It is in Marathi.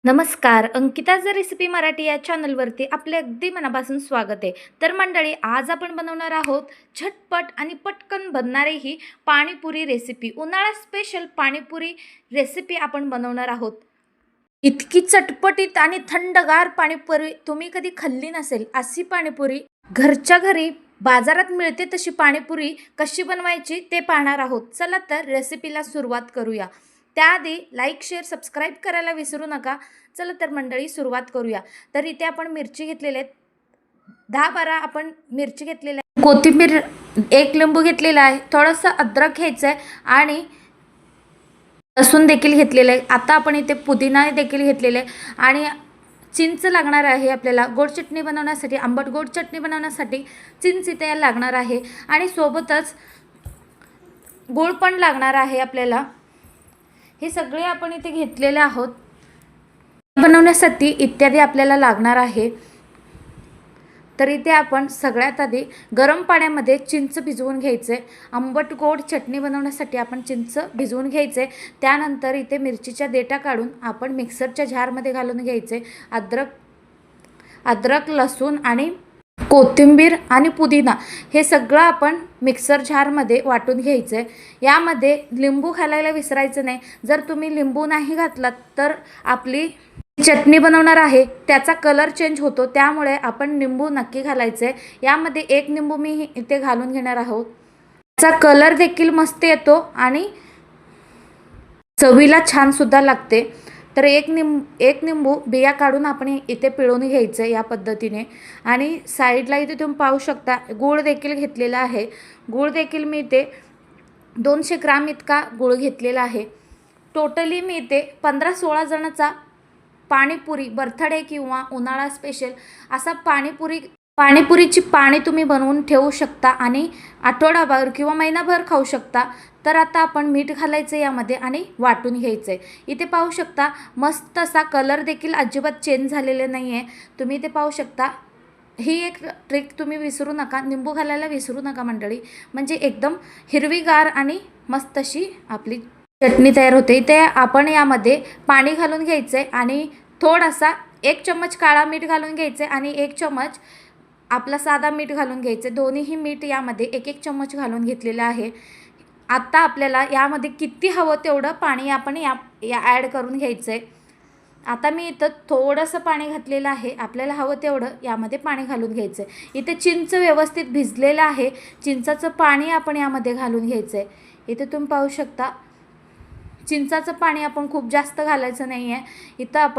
नमस्कार. अंकिताज रेसिपी मराठी या चॅनलवरती आपले अगदी मनापासून स्वागत आहे. तर मंडळी, आज आपण बनवणार आहोत झटपट आणि पटकन बनणारी ही पाणीपुरी रेसिपी. उन्हाळा स्पेशल पाणीपुरी रेसिपी आपण बनवणार आहोत. इतकी चटपटीत आणि थंडगार पाणीपुरी तुम्ही कधी खाल्ली नसेल. अशी पाणीपुरी घरच्या घरी बाजारात मिळते तशी पाणीपुरी कशी बनवायची ते पाहणार आहोत. चला तर रेसिपीला सुरुवात करूया. त्याआधी लाईक, शेअर, सबस्क्राईब करायला विसरू नका. चला तर मंडळी, सुरुवात करूया. तर इथे आपण मिरची घेतलेले आहेत, 10-12 आपण मिरची घेतलेल्या आहे, कोथिंबीर 1 लिंबू घेतलेला आहे, थोडंसं अद्रक घ्यायचं आहे आणि लसूण देखील घेतलेलं आहे. आता आपण इथे पुदिना देखील घेतलेला आहे आणि चिंच लागणार आहे आपल्याला गोड चटणी बनवण्यासाठी. आंबट गोड चटणी बनवण्यासाठी चिंच इथे लागणार आहे आणि सोबतच गूळ पण लागणार आहे आपल्याला. हे सगळे आपण इथे घेतलेले आहोत. बनवण्यासाठी इत्यादी आपल्याला लागणार आहे. तर इथे आपण सगळ्यात आधी गरम पाण्यामध्ये चिंच भिजवून घ्यायचे. आंबट गोड चटणी बनवण्यासाठी आपण चिंच भिजवून घ्यायचे. त्यानंतर इथे मिरचीच्या देठा काढून आपण मिक्सरच्या जारमध्ये घालून घ्यायचे. अद्रक, लसूण आणि कोथिंबीर आणि पुदिना हे सगळं आपण मिक्सर जारमध्ये वाटून घ्यायचं आहे. यामध्ये लिंबू घालायला विसरायचं नाही. जर तुम्ही लिंबू नाही घातलात तर आपली चटणी बनवणार आहे त्याचा कलर चेंज होतो, त्यामुळे आपण लिंबू नक्की घालायचं आहे. यामध्ये 1 लिंबू मी इथे घालून घेणार आहोत. त्याचा कलर देखील मस्त येतो आणि चवीला छान सुद्धा लागते. तर एक निंबू बिया काढून आपण इथे पिळून घ्यायचं या पद्धतीने. आणि साईडला इथे तुम्ही पाहू शकता गूळ देखील घेतलेला आहे. गूळ देखील मी इथे 200 ग्राम इतका गूळ घेतलेला आहे. टोटली मी इथे 15-16 जणांचा पाणीपुरी, बर्थडे किंवा उन्हाळा स्पेशल असा पाणीपुरीची पाणी तुम्ही बनवून ठेवू शकता आणि आठवडाभर किंवा महिनाभर खाऊ शकता. तर आता आपण मीठ घालायचं यामध्ये आणि वाटून घ्यायचं आहे. इथे पाहू शकता मस्त असा कलर देखील अजिबात चेंज झालेला नाही आहे. तुम्ही इथे पाहू शकता. ही एक ट्रिक तुम्ही विसरू नका, लिंबू घालायला विसरू नका मंडळी, म्हणजे एकदम हिरवीगार आणि मस्त अशी आपली चटणी तयार होते. इथे आपण यामध्ये पाणी घालून घ्यायचं आहे आणि थोडासा 1 चम्मच काळा मीठ घालून घ्यायचं आहे आणि 1 चम्मच आपला साधा मीठ घालून घ्यायचं. दोन्हीही मीठ यामध्ये 1-1 चम्मच घालून घेतलेलं आहे. आता आपल्याला यामध्ये किती हवं तेवढं पाणी आपण ॲड करून घ्यायचं आहे. आता मी इथं थोडंसं पाणी घातलेलं आहे. आपल्याला हवं तेवढं यामध्ये पाणी घालून घ्यायचं आहे. इथे चिंच व्यवस्थित भिजलेलं आहे. चिंचाचं पाणी आपण यामध्ये घालून घ्यायचं आहे. इथे तुम्ही पाहू शकता चिंचाचं पाणी आपण खूप जास्त घालायचं नाही आहे. इथं आपण